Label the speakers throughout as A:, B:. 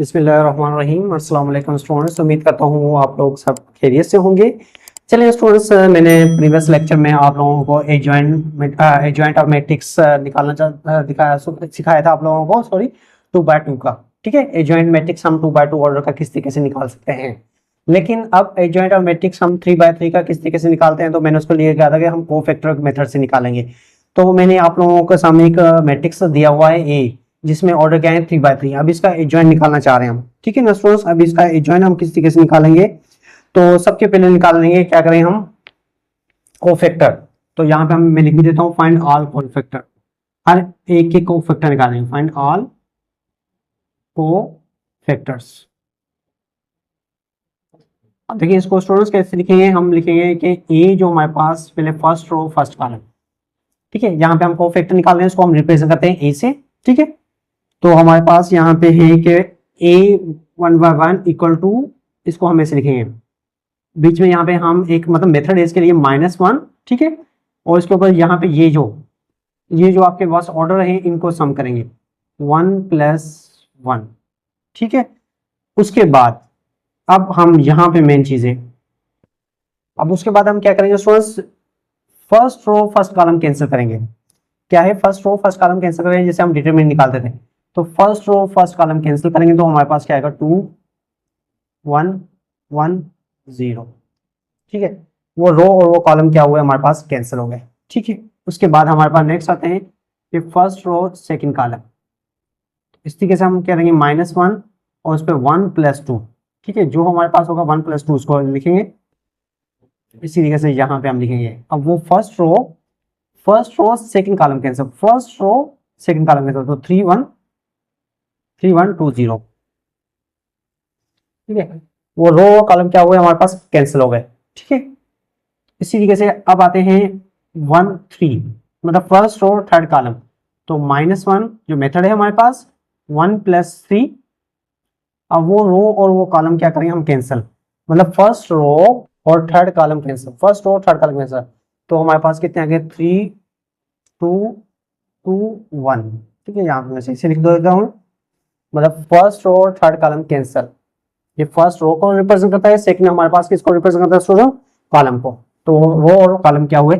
A: बिस्मिल्लाहिर्रहमानिर्रहीम। अस्सलाम वालेकुम स्टूडेंट्स, उम्मीद करता हूँ आप लोग सब खैरियत से होंगे। चलिए स्टूडेंट्स, मैंने प्रीवियस लेक्चर में आप लोगों को एडजॉइंट ऑफ मैट्रिक्स सिखाया था आप लोगों को, सॉरी 2/2 का। ठीक है, एडजॉइंट मैट्रिक्स हम 2/2 ऑर्डर का किस तरीके से निकाल सकते हैं। लेकिन अब एडजॉइंट ऑफ मैट्रिक्स हम 3/3 का किस तरीके से निकालते हैं, तो मैंने उसको लिए कहा था कि हम कोफैक्टर मेथड से निकालेंगे। तो मैंने आप लोगों के सामने एक मैट्रिक्स दिया हुआ है ए, जिसमें ऑर्डर क्या है 3/3। अब इसका एडजॉइंट निकालना चाह रहे हैं हम। ठीक है ना स्टूडेंट्स, अब इसका एडजॉइंट हम किस तरीके से निकालेंगे, तो सबके पहले निकाल लेंगे क्या करें हम, कोफैक्टर। तो यहाँ पे मैं लिख भी देता हूँ फाइंड ऑल कोफैक्टर, हर एक के कोफैक्टर निकालेंगे, फाइंड ऑल कोफैक्टर्स। अब देखिए इसको स्टूडेंट्स कैसे लिखेंगे, हम लिखेंगे कि ए जो हमारे पास पहले फर्स्ट रो फर्स्ट कॉलम। ठीक है, यहाँ पे हम कोफैक्टर निकाल रहे हैं, इसको हम रिप्रेजेंट करते हैं ए से। ठीक है, तो हमारे पास यहाँ पे है कि a 1/1 इक्वल टू, इसको हम ऐसे लिखेंगे, बीच में यहाँ पे हम एक मतलब मेथड है इसके लिए -1। ठीक है, और इसके ऊपर यहाँ पे ये जो आपके पास ऑर्डर है इनको सम करेंगे 1 + 1। ठीक है, उसके बाद अब हम यहाँ पे मेन चीज है, अब उसके बाद हम क्या करेंगे students, first row first column cancel करेंगे। क्या है, first row first column cancel करेंगे, जैसे हम डिटरमिनेंट निकालते थे। तो first row first column cancel करेंगे तो हमारे पास क्या आएगा, 2 1 1 0। ठीक है, वो रो और वो कॉलम क्या हुए हमारे पास कैंसिल हो गए। ठीक है, उसके बाद हमारे पास नेक्स्ट आते हैं कि फर्स्ट रो सेकंड कॉलम। इस तरीके से हम क्या करेंगे -1 और उस पर 1 + 2। ठीक है, जो हमारे पास होगा 1 + 2 उसको लिखेंगे इसी तरीके से, यहाँ पे हम लिखेंगे। अब वो first row second column cancel, first row second column cancel, तो 3 1 3 1 2 0। ठीक है, वो रो कॉलम क्या हुए हमारे पास कैंसिल हो गए। ठीक है, इसी तरीके से अब आते हैं 1 3, मतलब फर्स्ट रो थर्ड कॉलम। तो -1 जो मेथड है हमारे पास, 1 + 3। अब वो रो और वो कॉलम क्या करेंगे हम कैंसिल, मतलब फर्स्ट रो और third column cancel, first row third column cancel. तो हमारे पास कितने आ गए, 3 2 2 1। ठीक है, यहाँ पे मैं इसे लिख देता हूँ, मतलब फर्स्ट रो और थर्ड कॉलम कैंसिल। ये फर्स्ट रो को रिप्रेजेंट करता है, सेकंड हमारे पास किसको रिप्रेजेंट करता है स्टूडेंट, कॉलम को। तो रो और कॉलम क्या हुए,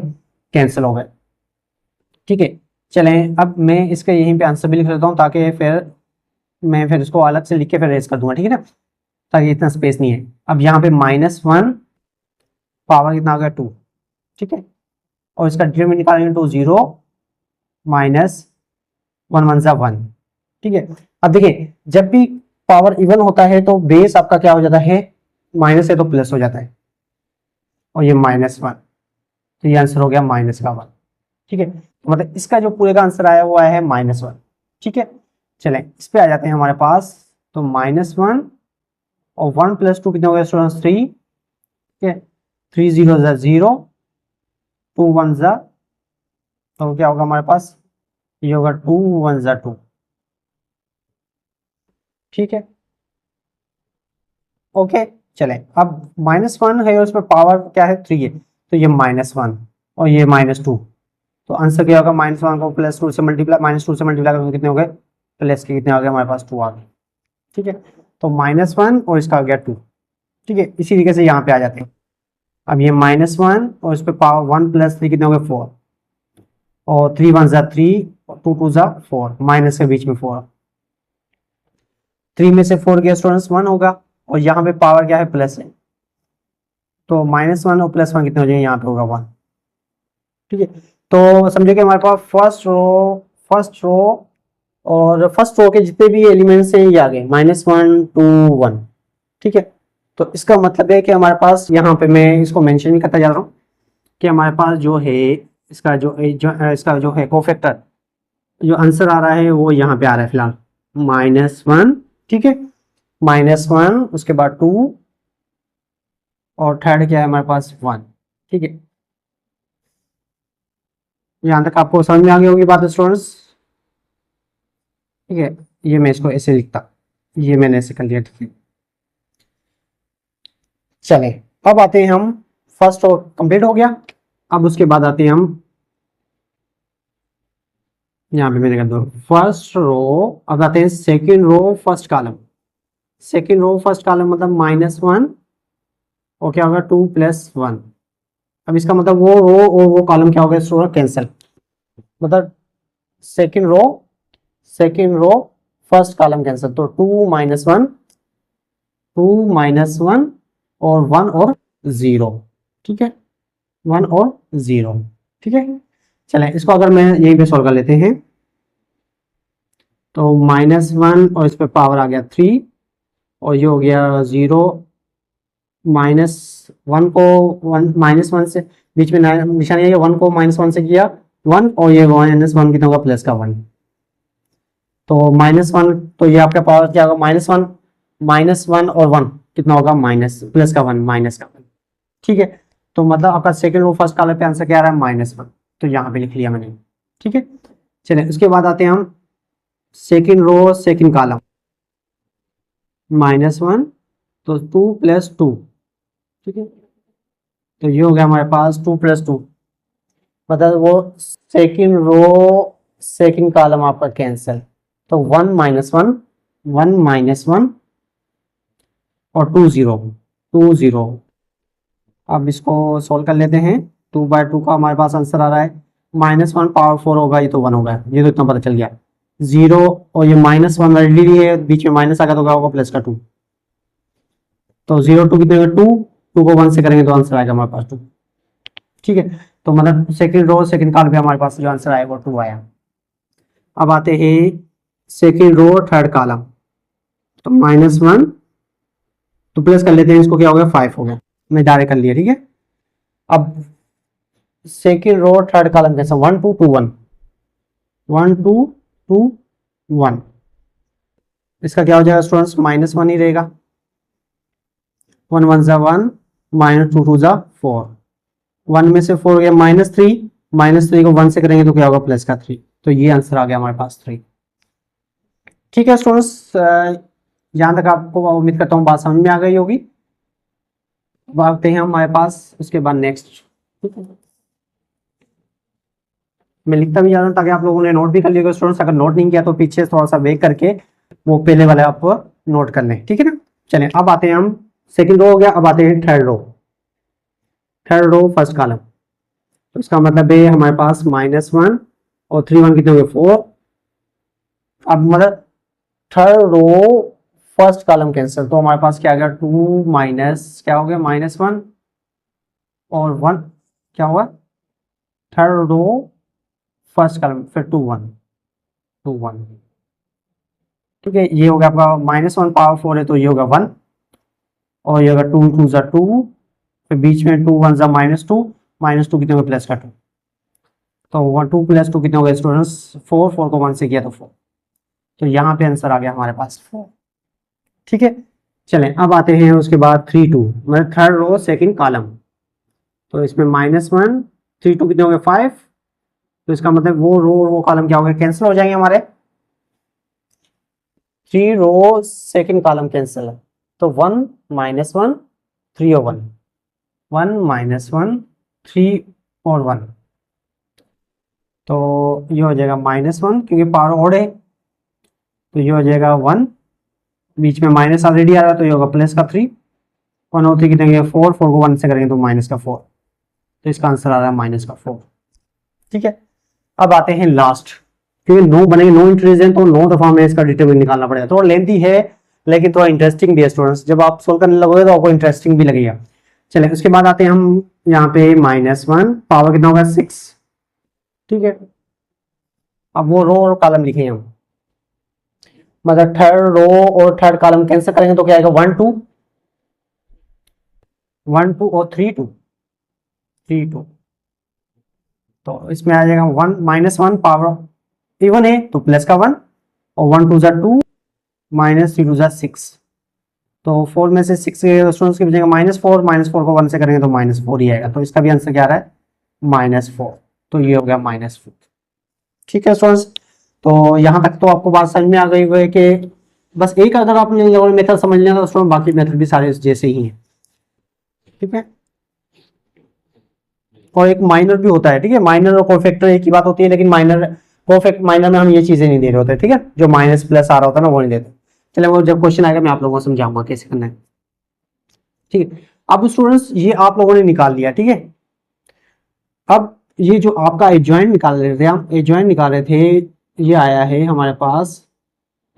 A: कैंसिल हो गए। ठीक है, चलें अब मैं इसका यहीं पे आंसर भी लिख लेता हूँ, ताकि फिर मैं फिर इसको अलग से लिख के फिर रेस कर दूंगा। ठीक है ना, ताकि इतना स्पेस नहीं है। अब यहाँ पे -1 पावर कितना आ गया 2। ठीक है, और इसका डिटरमिनेंट निकालेंगे 2 0 -1 1 सा 1। ठीक है, अब देखिए जब भी पावर इवन होता है तो बेस आपका क्या हो जाता है, माइनस है तो प्लस हो जाता है, और ये -1, तो ये आंसर हो गया -1। ठीक है, तो मतलब इसका जो पूरे का आंसर आया वो आया है -1। ठीक है, चलें इस पे आ जाते हैं हमारे पास। तो -1 और 1 + 2 कितने हो गए स्टूडेंट्स, 3। ठीक है, 3 0 0, 2 1 ज़ा, तो क्या होगा हमारे पास, ये होगा 2 1 2। ठीक है, ओके, चले अब -1 है और उसमें पावर क्या है 3 है, तो ये -1 और ये -2। तो आंसर क्या होगा, -1 को +2 से मल्टीप्लाई, -2 से मल्टीप्लाई करोगे कितने हो गए, प्लस के कितने आ गए हमारे पास 2 आ गए। ठीक है, तो -1 और इसका आ गया 2। ठीक है, इसी तरीके से यहाँ पे आ जाते हैं। अब ये -1 और इस पे पावर 1 + 3 कितने हो गए 4, और 3 1 ज़ा 3 और 2 2 ज़ा 4, माइनस के बीच में 4, 3 में से 4 गया स्टूडेंट्स 1 होगा, और यहाँ पे पावर क्या है प्लस है, तो -1 और +1 कितने हो जाएंगे, यहाँ पे होगा 1। ठीक है, तो समझो कि हमारे पास फर्स्ट रो के जितने भी एलिमेंट्स हैं ये आ गए -1 2 1। ठीक है, तो इसका मतलब है कि हमारे पास यहाँ पे मैं इसको मेंशन भी करता जा रहा हूँ कि हमारे पास जो है इसका जो है कोफैक्टर, जो आंसर आ रहा है वो यहाँ पे आ रहा है फिलहाल -1। ठीक है, -1 उसके बाद 2 और थर्ड क्या है हमारे पास 1। ठीक है, यहाँ तक आपको समझ में आ गई होगी बात स्टूडेंट्स। ठीक है, ये मैं इसको ऐसे लिखता, ये मैंने ऐसे कर लिया। ठीक है, चले अब आते हैं हम, फर्स्ट रो कंप्लीट हो गया। अब उसके बाद आते हैं हम, यहाँ पे मैंने कर दो फर्स्ट रो, अब आते हैं second row first column. Second row first column मतलब -1 और क्या होगा 2 + 1। अब इसका मतलब वो रो और वो कॉलम क्या हो गया स्टूडेंट कैंसिल, मतलब second row first column cancel. तो 2 - 1 और 1 और 0, ठीक है, 1 और 0, ठीक है। चले इसको अगर मैं यहीं पे सॉल्व कर लेते हैं तो -1 और इस पे पावर आ गया 3 और ये हो गया 0, -1 को -1 से बीच में निशानी है, 1 को -1 से किया 1 और ये -1 कितना होगा प्लस का 1। तो -1 तो ये आपका पावर क्या होगा -1 और 1 कितना होगा माइनस प्लस का 1 माइनस का 1, ठीक है। तो मतलब आपका सेकंड रो फर्स्ट कॉलम पे आंसर क्या आ रहा है -1, तो यहाँ पे लिख लिया मैंने, ठीक है। चलिए उसके बाद आते हैं हम सेकंड रो सेकंड कॉलम -1 तो 2 + 2, ठीक है। तो ये हो गया हमारे पास 2 + 2, मतलब वो सेकंड रो सेकंड कॉलम आपका कैंसिल। तो 1 - 1 और 2 0। अब इसको सोल्व कर लेते हैं। 2/2 का हमारे पास आंसर आ रहा है -1 पावर 4 होगा, ये तो 1 होगा, ये तो इतना पता चल गया। 0 और ये -1 ऑलरेडी है, बीच में माइनस आ गया तो क्या होगा प्लस का 2। तो 0 2 कितने 2 को 1 से करेंगे तो आंसर आएगा हमारे पास 2, ठीक है। तो मतलब सेकंड रो सेकंड कॉलम पे हमारे पास जो आंसर आया वो 2 आया। अब आते हैं सेकंड रो थर्ड कॉलम, तो -1 तो प्लस कर लेते हैं, इसको क्या हो गया 5 हो गया, मैं डायरेक्ट कर लिया, ठीक है। अब सेकंड रो थर्ड कॉलम कैसा 1 2 2 1 1 2 2 1, इसका क्या हो जाएगा स्टूडेंट्स -1 ही रहेगा। 1 1 = 1 -2 2 = 4, 1 में से 4 गया -3 को 1 से करेंगे तो क्या होगा प्लस का 3, तो ये आंसर आ गया हमारे पास 3, ठीक है स्टूडेंट्स। जहां तक आपको उम्मीद करता हूँ बात समझ में आ गई होगी। अब आते हैं हमारे पास उसके बाद नेक्स्ट, ठीक है। मैं लिखता भी जा रहा हूँ ताकि आप लोगों ने नोट भी कर लिया स्टूडेंट्स, अगर नोट नहीं किया तो पीछे थोड़ा सा वेट करके वो पहले वाले आप नोट कर लें, ठीक है ना। चलें अब आते हैं हम सेकंड रो हो गया, अब आते हैं थर्ड रो फर्स्ट कॉलम। तो इसका मतलब है हमारे पास -1 और 3 1 कितने हो गए 4। अब मतलब third row first column cancel, तो हमारे पास क्या आ गया 2 माइनस क्या हो गया -1 और 1 क्या हुआ थर्ड रो फर्स्ट कॉलम, फिर 2 1, ठीक है। ये हो गया आपका -1 पावर 4 है तो ये होगा 1 और ये होगा 2 2 = 2, फिर बीच में 2 1 = -2 कितने हो गए प्लस का 2, तो 2 + 2 कितने हो गए स्टूडेंट्स 4 4 को 1 से किया तो 4, तो यहाँ पे आंसर आ गया हमारे पास 4, ठीक है। चलें अब आते हैं उसके बाद 3 2 मतलब थर्ड रो सेकंड कॉलम। तो इसमें -1 3 2 कितने हो गए 5, तो इसका मतलब वो रो और वो कॉलम क्या हो गए कैंसिल हो जाएंगे हमारे। 3 रो सेकंड कॉलम कैंसिल है, तो 1 -1 3 और 1 1 -1 3 और 1, तो ये हो जाएगा -1 क्योंकि पावर ओड है, तो ये हो जाएगा 1, बीच में माइनस ऑलरेडी आ रहा है तो ये होगा प्लस का 3, 1 और 3 कितने 4 4 को 1 से करेंगे तो माइनस का 4, तो इसका आंसर आ रहा है माइनस का 4, ठीक है। अब आते हैं लास्ट, क्योंकि 9 बनेंगे 9 इंट्रीज हैं तो 9 दफा हमें इसका डिटरमिनेंट निकालना पड़ेगा। थोड़ा लेंथी है लेकिन थोड़ा इंटरेस्टिंग भी है स्टूडेंट्स, जब आप सोल्व करने लगोगे तो आपको इंटरेस्टिंग भी लगेगा। चलिए उसके बाद आते हैं हम यहाँ पे -1 पावर कितना होगा 6, ठीक है। अब वो रो और कॉलम लिखे हम, मतलब थर्ड रो और थर्ड कॉलम कैंसिल करेंगे तो क्या आएगा 1 2 1 2 और 3 2 3 2, तो इसमें आ जाएगा 1 -1 पावर इवन है तो प्लस का 1 और 1 2 = 2 -3 2 = 6, तो 4 में से 6 स्टूडेंट्स के बचेगा -4 को 1 से करेंगे तो -4 ही आएगा, तो इसका भी आंसर क्या आ रहा है -4, तो ये हो गया -4, ठीक है स्टूडेंट्स। तो यहाँ तक तो आपको बात समझ में आ गई है कि बस एक अगर आपने मेथड समझ लिया तो स्टूडेंट बाकी मेथड भी सारे जैसे ही हैं, ठीक है। और एक माइनर भी होता है, ठीक है, माइनर और कोफैक्टर एक ही बात होती है, लेकिन माइनर में हम ये चीजें नहीं दे रहे होते, ठीक है, जो माइनस प्लस आ रहा होता है ना वो नहीं देते। चलिए वो जब क्वेश्चन आएगा मैं आप लोगों को समझाऊंगा कैसे करना है, ठीक है। अब स्टूडेंट्स ये आप लोगों ने निकाल लिया, ठीक है। अब ये जो आपका एडजॉइंट निकाल रहे थे, हम एडजॉइंट निकाल रहे थे, ये आया है हमारे पास,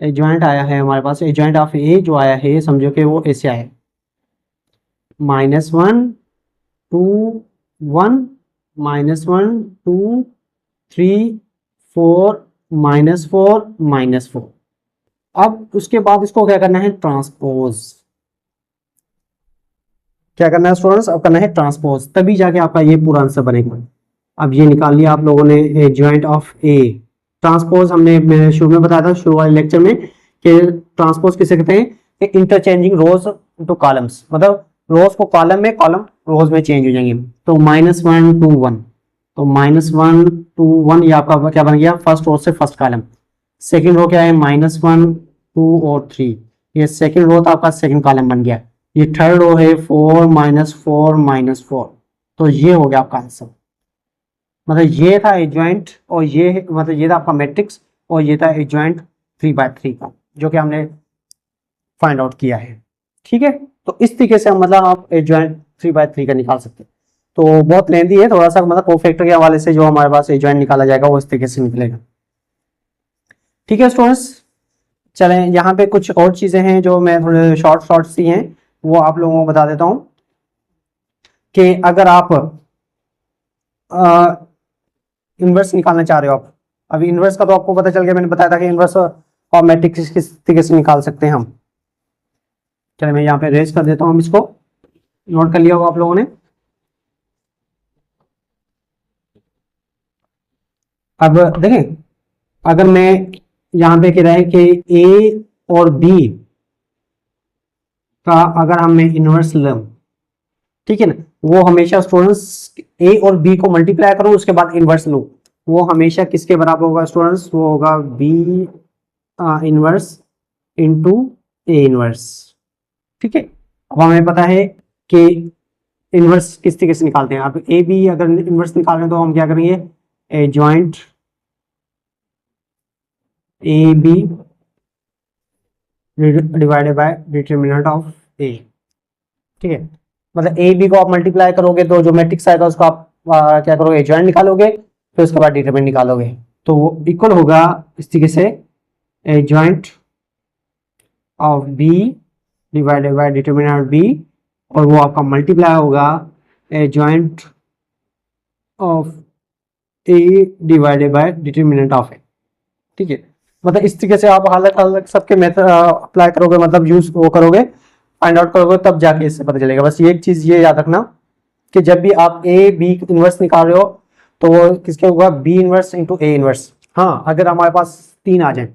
A: एडजॉइंट आया है हमारे पास, एडजॉइंट ऑफ ए जो आया है समझो कि वो ऐसे आया, -1 2 1 -1 2 3 4 -4 -4। अब उसके बाद इसको क्या करना है, ट्रांसपोज, क्या करना है स्टूडेंट्स, अब करना है ट्रांसपोज, तभी जाके आपका ये पूरा आंसर बनेगा। अब ये निकाल लिया आप लोगों ने एडजॉइंट ऑफ ए, ट्रांसपोज हमने शुरू में बताया था, शुरू वाले लेक्चर में, कि ट्रांसपोज किसे कहते हैं, कि इंटरचेंजिंग रोज टू कॉलम्स, मतलब रोज को कॉलम में, कॉलम रोज में चेंज हो जाएंगे। तो -1 2 1, तो -1 2 1 ये आपका क्या बन गया, फर्स्ट रो से फर्स्ट कॉलम। सेकंड रो क्या है, -1 2 और 3, ये सेकंड रो था आपका, सेकंड कॉलम बन गया। ये थर्ड रो है 4 -4 -4, तो ये हो गया आपका आंसर। मतलब ये था एडजॉइंट, और ये मतलब ये था आपका मैट्रिक्स, और ये था एडजॉइंट 3/3 का, जो कि हमने फाइंड आउट किया है, ठीक है। तो इस तरीके से हम मतलब आप एडजॉइंट 3/3 का निकाल सकते हैं। तो बहुत लेंदी है थोड़ा सा, मतलब कोफैक्टर के हवाले से जो हमारे पास एडजॉइंट निकाला जाएगा वो इस तरीके से निकलेगा, ठीक है स्टूडेंट्स। चलें यहाँ पे कुछ और चीजें हैं जो मैं थोड़े शॉर्ट सी हैं, वो आप लोगों को बता देता हूं, कि अगर आप इन्वर्स निकालना चाह रहे हो आप, अभी इन्वर्स का तो आपको पता चल गया, मैंने बताया था कि इन्वर्स और मैट्रिक्स किस तरीके से निकाल सकते हैं हम। चलिए मैं यहाँ पे रेज कर देता हूँ, इसको नोट कर लिया होगा आप लोगों ने। अब देखें, अगर मैं यहाँ पे कह रहा है कि ए और बी का अगर हम मैं इन्वर्स लूं, ठीक है ना, वो हमेशा स्टूडेंट्स ए और बी को मल्टीप्लाई करूं उसके बाद इन्वर्स लूं, वो हमेशा किसके बराबर होगा स्टूडेंट्स, वो होगा B inverse into A inverse, ठीक है। अब हमें पता है कि इन्वर्स किस तरीके से निकालते हैं। अब ए बी अगर इन्वर्स निकाल रहे हैं तो हम क्या करेंगे, adjoint A B divided by determinant of A, ठीक है। मतलब ए बी को आप मल्टीप्लाई करोगे तो जो मैट्रिक्स आएगा उसको आप क्या करोगे, जॉइंट निकालोगे, फिर उसके बाद डिटरमिनेंट निकालोगे, तो वो इक्वल होगा इस तरीके से, adjoint of B divided by determinant of B, और वो आपका मल्टीप्लाई होगा adjoint of A divided by determinant of A, ठीक है। मतलब इस तरीके से आप अलग अलग सबके मेथड अप्लाई करोगे, मतलब यूज वो करोगे, फाइंड आउट करोगे, तब जाके इससे पता चलेगा। बस ये एक चीज ये याद रखना कि जब भी आप ए बी इन्वर्स निकाल रहे हो तो वो किसके होगा, B inverse into A inverse. हाँ, अगर हमारे पास 3 आ जाए,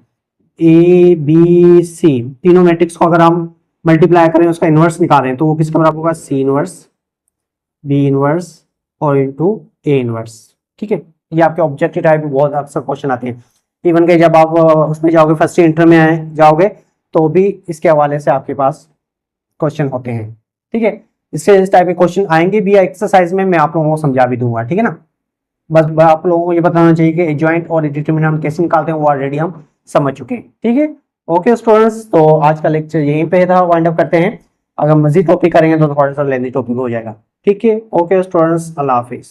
A: ए बी सी, तीनों मैट्रिक्स को अगर हम मल्टीप्लाई करें उसका इन्वर्स निकाल रहे हैं तो वो किसके बराबर होगा, सी इन्वर्स, बी इन्वर्स और इंटू ए इन्वर्स, ठीक है। ये आपके ऑब्जेक्टिव टाइप में बहुत अक्सर क्वेश्चन आते हैं, इवन के जब आप उसमें जाओगे, फर्स्ट इंटर में जाओगे तो भी इसके हवाले से आपके पास क्वेश्चन होते हैं, ठीक है। इससे इस टाइप के क्वेश्चन आएंगे भी एक्सरसाइज में, मैं आप लोगों को समझा भी दूंगा, ठीक है ना। बस आप लोगों को ये बताना चाहिए कि जॉइंट और डिटरमिनेंट हम कैसे निकालते हैं, वो ऑलरेडी हम समझ चुके हैं, ठीक है। ओके स्टूडेंट्स, तो आज का लेक्चर यहीं पे था, वाइंड अप करते हैं। अगर मजीद टॉपिक करेंगे तो थोड़ा सा लेंदी टॉपिक हो जाएगा, ठीक है। ओके स्टूडेंट्स, अल्लाह हाफिज।